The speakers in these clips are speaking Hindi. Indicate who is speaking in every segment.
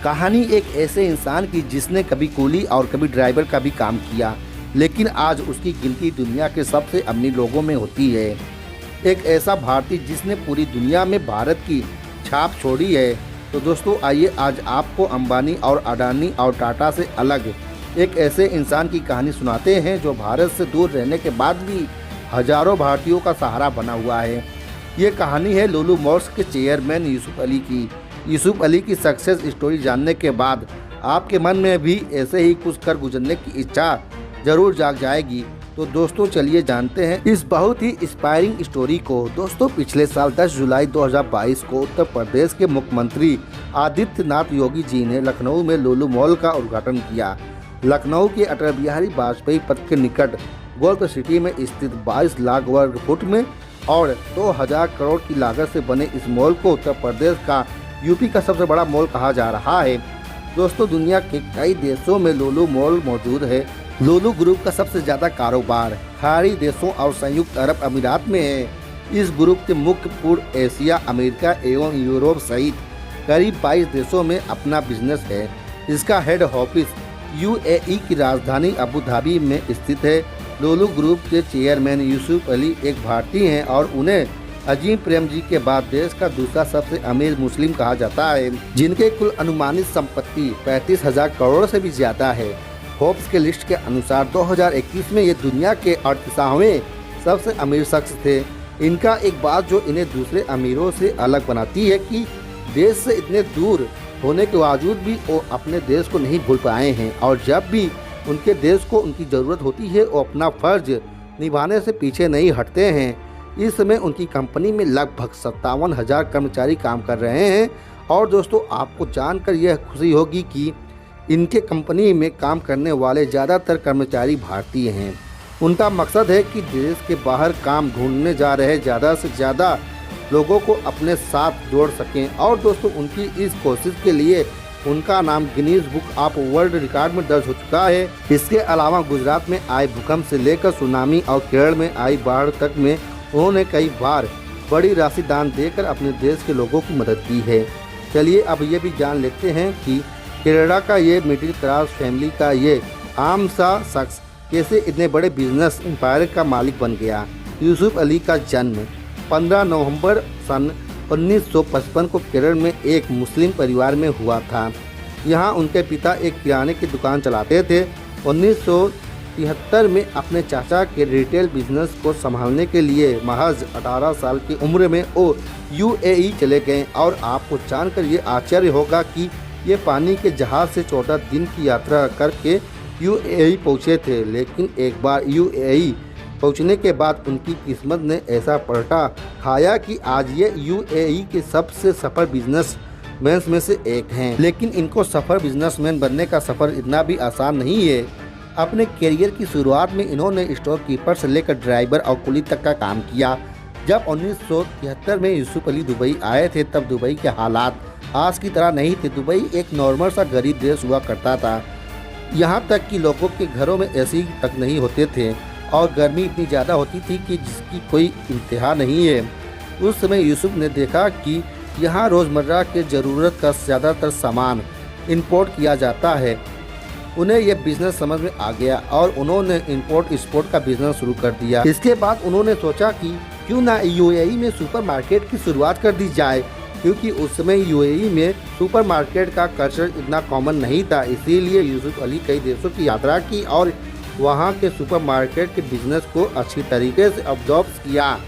Speaker 1: कहानी एक ऐसे इंसान की जिसने कभी कूली और कभी ड्राइवर का भी काम किया, लेकिन आज उसकी गिनती दुनिया के सबसे अमीर लोगों में होती है। एक ऐसा भारतीय जिसने पूरी दुनिया में भारत की छाप छोड़ी है। तो दोस्तों आइए आज आपको अंबानी और अडानी और टाटा से अलग एक ऐसे इंसान की कहानी सुनाते हैं जो भारत से दूर रहने के बाद भी हजारों भारतीयों का सहारा बना हुआ है। ये कहानी है लुलु मॉल्स के चेयरमैन यूसुफ अली की। यूसुफ अली की सक्सेस स्टोरी जानने के बाद आपके मन में भी ऐसे ही कुछ कर गुजरने की इच्छा जरूर जाग जाएगी। तो दोस्तों चलिए जानते हैं इस बहुत ही इंस्पायरिंग स्टोरी को। दोस्तों पिछले साल 10 जुलाई 2022 को उत्तर प्रदेश के मुख्यमंत्री आदित्यनाथ योगी जी ने लखनऊ में लुलु मॉल का उद्घाटन किया। लखनऊ के अटल बिहारी वाजपेयी पथ के निकट गोल्फ सिटी में स्थित 22 लाख वर्ग फुट में और 2000 करोड़ की लागत से बने इस मॉल को उत्तर प्रदेश का यूपी का सबसे बड़ा मॉल कहा जा रहा है। दोस्तों दुनिया के कई देशों में लुलु मॉल मौजूद है। लुलु ग्रुप का सबसे ज्यादा कारोबार खाड़ी देशों और संयुक्त अरब अमीरात में है। इस ग्रुप के मुख्य पूर्व एशिया, अमेरिका एवं यूरोप सहित करीब 22 देशों में अपना बिजनेस है। इसका हेड ऑफिस यूएई की राजधानी अबू धाबी में स्थित है। लुलु ग्रुप के चेयरमैन यूसुफ अली एक भारतीय हैं और उन्हें अजीम प्रेम जी के बाद देश का दूसरा सबसे अमीर मुस्लिम कहा जाता है, जिनके कुल अनुमानित संपत्ति 35,000 करोड़ से भी ज्यादा है। फोर्ब्स के लिस्ट के अनुसार 2021 में ये दुनिया के 38वें सबसे अमीर शख्स थे। इनका एक बात जो इन्हें दूसरे अमीरों से अलग बनाती है कि देश से इतने दूर होने के बावजूद भी वो अपने देश को नहीं भूल पाए हैं और जब भी उनके देश को उनकी ज़रूरत होती है वो अपना फर्ज निभाने से पीछे नहीं हटते हैं। इस समय उनकी कंपनी में लगभग 57,000 कर्मचारी काम कर रहे हैं और दोस्तों आपको जानकर यह खुशी होगी कि इनके कंपनी में काम करने वाले ज़्यादातर कर्मचारी भारतीय हैं। उनका मकसद है कि देश के बाहर काम ढूंढने जा रहे ज़्यादा से ज़्यादा लोगों को अपने साथ जोड़ सकें और दोस्तों उनकी इस कोशिश के लिए उनका नाम Guinness book of world record में दर्ज हो चुका है। इसके अलावा गुजरात में आए भूकंप से लेकर सुनामी और केरल में आई बाढ़ तक में उन्होंने कई बार बड़ी राशि दान देकर अपने देश के लोगों की मदद की है। चलिए अब ये भी जान लेते हैं कि केरला का ये मिडिल क्लास फैमिली का ये आम सा शख्स कैसे इतने बड़े बिजनेस एम्पायर का मालिक बन गया। यूसुफ अली का जन्म 15 नवंबर सन 1955 को केरल में एक मुस्लिम परिवार में हुआ था। यहाँ उनके पिता एक किराने की दुकान चलाते थे। 1973 में अपने चाचा के रिटेल बिजनेस को संभालने के लिए महज 18 साल की उम्र में वो यूएई चले गए और आपको जानकर ये आश्चर्य होगा कि ये पानी के जहाज़ से 14 दिन की यात्रा करके यूएई पहुँचे थे। लेकिन एक बार यूएई पहुंचने के बाद उनकी किस्मत ने ऐसा पलटा खाया कि आज ये यूएई के सबसे सफल बिजनेसमैन में से एक हैं। लेकिन इनको सफल बिजनेसमैन बनने का सफ़र इतना भी आसान नहीं है। अपने करियर की शुरुआत में इन्होंने स्टोर कीपर से लेकर ड्राइवर और कुली तक का काम किया। जब 1973 में यूसुफ अली दुबई आए थे तब दुबई के हालात आज की तरह नहीं थे। दुबई एक नॉर्मल सा गरीब देश हुआ करता था। यहाँ तक कि लोगों के घरों में एसी तक नहीं होते थे और गर्मी इतनी ज़्यादा होती थी कि जिसकी कोई इंतहा नहीं है। उस समय यूसुफ ने देखा कि यहाँ रोज़मर्रा के ज़रूरत का ज़्यादातर सामान इंपोर्ट किया जाता है। उन्हें यह बिज़नेस समझ में आ गया और उन्होंने इंपोर्ट एक्सपोर्ट का बिज़नेस शुरू कर दिया। इसके बाद उन्होंने सोचा कि क्यों ना यूएई में सुपरमार्केट की शुरुआत कर दी जाए, क्योंकि उस समय यूएई में सुपरमार्केट का कल्चर इतना कॉमन नहीं था। इसीलिए यूसुफ अली कई देशों की यात्रा की और वहाँ के सुपरमार्केट के बिजनेस को अच्छी तरीके से ऑब्जर्व किया।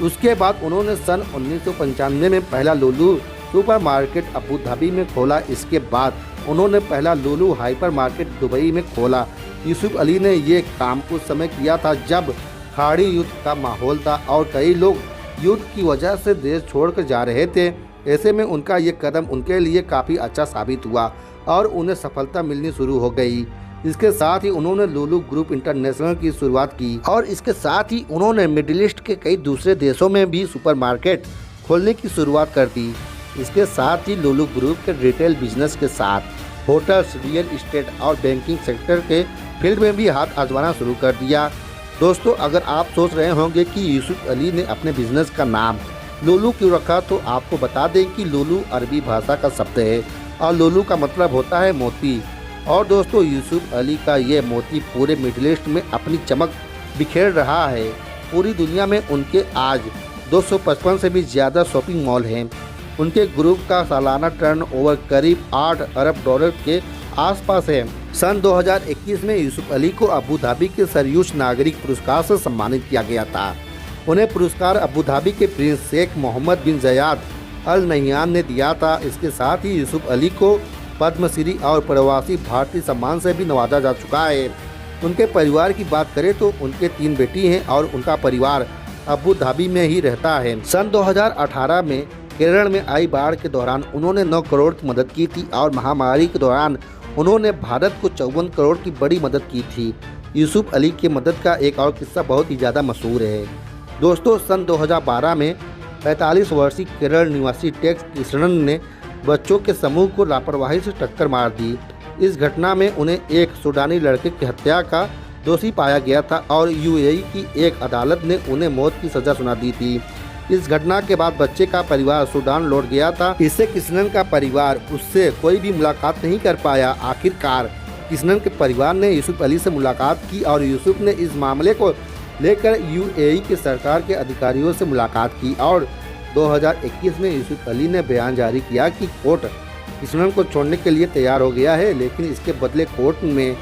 Speaker 1: उसके बाद उन्होंने सन 1995 में पहला लुलु सुपरमार्केट अबू धाबी में खोला। इसके बाद उन्होंने पहला लुलु हाइपर मार्केट दुबई में खोला। यूसुफ अली ने ये काम उस समय किया था जब खाड़ी युद्ध का माहौल था और कई लोग युद्ध की वजह से देश छोड़कर जा रहे थे। ऐसे में उनका ये कदम उनके लिए काफ़ी अच्छा साबित हुआ और उन्हें सफलता मिलनी शुरू हो गई। इसके साथ ही उन्होंने लुलु ग्रुप इंटरनेशनल की शुरुआत की और इसके साथ ही उन्होंने मिडिल ईस्ट के कई दूसरे देशों में भी सुपरमार्केट खोलने की शुरुआत कर दी। इसके साथ ही लुलु ग्रुप के रिटेल बिजनेस के साथ होटल्स, रियल इस्टेट और बैंकिंग सेक्टर के फील्ड में भी हाथ आजमाना शुरू कर दिया। दोस्तों अगर आप सोच रहे होंगे कि यूसुफ अली ने अपने बिजनेस का नाम लुलु क्यों रखा, तो आपको बता दें कि लुलु अरबी भाषा का शब्द है और लोलू का मतलब होता है मोती। और दोस्तों यूसुफ अली का ये मोती पूरे मिडिल ईस्ट में अपनी चमक बिखेर रहा है। पूरी दुनिया में उनके आज 255 से भी ज़्यादा शॉपिंग मॉल हैं। उनके ग्रुप का सालाना टर्नओवर करीब 8 अरब डॉलर के आसपास है। सन 2021 में यूसुफ अली को अबू धाबी के सर्वोच्च नागरिक पुरस्कार से सम्मानित किया गया था। उन्हें पुरस्कार अबू धाबी के प्रिंस शेख मोहम्मद बिन ज़ायद अल नह्यान ने दिया था। इसके साथ ही यूसुफ अली को पद्मश्री और प्रवासी भारतीय सम्मान से भी नवाजा जा चुका है। उनके परिवार की बात करें तो उनके 3 बेटी हैं और उनका परिवार अबू धाबी में ही रहता है। सन 2018 में केरल में आई बाढ़ के दौरान उन्होंने 9 करोड़ की मदद की थी और महामारी के दौरान उन्होंने भारत को 54 करोड़ की बड़ी मदद की थी। यूसुफ अली की मदद का एक और किस्सा बहुत ही ज़्यादा मशहूर है। दोस्तों सन 2012 में 45 वर्षीय केरल निवासी टेक्स कृष्णन ने बच्चों के समूह को लापरवाही से टक्कर मार दी। इस घटना में उन्हें एक सूडानी लड़के की हत्या का दोषी पाया गया था और यूएई की एक अदालत ने उन्हें मौत की सज़ा सुना दी थी। इस घटना के बाद बच्चे का परिवार सूडान लौट गया था। इससे कृष्णन का परिवार उससे कोई भी मुलाकात नहीं कर पाया। आखिरकार कृष्णन के परिवार ने यूसुफ अली से मुलाकात की और यूसुफ ने इस मामले को लेकर यूएई के सरकार के अधिकारियों से मुलाकात की और 2021 में यूसुफ अली ने बयान जारी किया कि कोर्ट कृष्णन को छोड़ने के लिए तैयार हो गया है, लेकिन इसके बदले कोर्ट में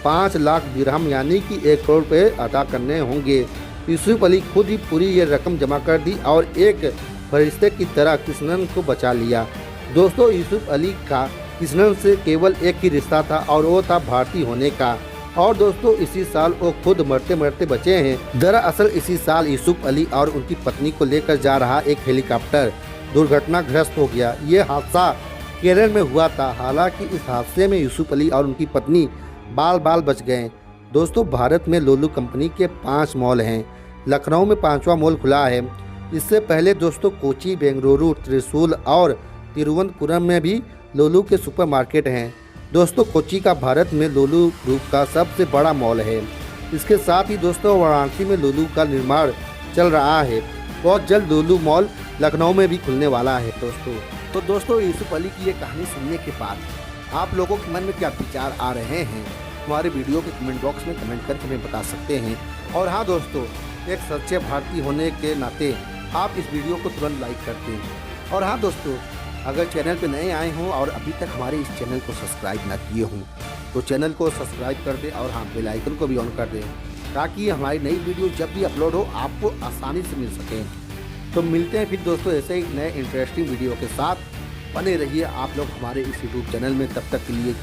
Speaker 1: 5 लाख दिरहम यानी कि 1 करोड़ रुपये अदा करने होंगे। यूसुफ अली खुद ही पूरी ये रकम जमा कर दी और एक फरिश्ते की तरह कृष्णन को बचा लिया। दोस्तों यूसुफ अली का कृष्णन से केवल एक ही रिश्ता था और वो था भारतीय होने का। और दोस्तों इसी साल वो खुद मरते मरते बचे हैं। दरअसल इसी साल यूसुफ अली और उनकी पत्नी को लेकर जा रहा एक हेलीकॉप्टर दुर्घटनाग्रस्त हो गया। ये हादसा केरल में हुआ था। हालांकि इस हादसे में यूसुफ अली और उनकी पत्नी बाल बाल बच गए। दोस्तों भारत में लोलू कंपनी के 5 मॉल हैं। लखनऊ में 5वां मॉल खुला है। इससे पहले दोस्तों कोची, बेंगलुरु, त्रिशूल और तिरुवनंतपुरम में भी लोलू के सुपरमार्केट हैं। दोस्तों कोची का भारत में लोलू ग्रुप का सबसे बड़ा मॉल है। इसके साथ ही दोस्तों वाराणसी में लोलू का निर्माण चल रहा है। बहुत जल्द लोलू मॉल लखनऊ में भी खुलने वाला है। दोस्तों यूसुफ अली की ये कहानी सुनने के बाद आप लोगों के मन में क्या विचार आ रहे हैं, हमारे वीडियो के कमेंट बॉक्स में कमेंट करके हमें बता सकते हैं। और हाँ दोस्तों, एक सच्चे भारतीय होने के नाते आप इस वीडियो को तुरंत लाइक कर दें। और हाँ दोस्तों, अगर चैनल पर नए आए हों और अभी तक हमारे इस चैनल को सब्सक्राइब ना किए हों तो चैनल को सब्सक्राइब कर दें और हाँ बेल आइकन को भी ऑन कर दें ताकि हमारी नई वीडियो जब भी अपलोड हो आपको आसानी से मिल सके। तो मिलते हैं फिर दोस्तों ऐसे ही नए इंटरेस्टिंग वीडियो के साथ। बने रहिए आप लोग हमारे इस यूट्यूब चैनल में। तब तक के लिए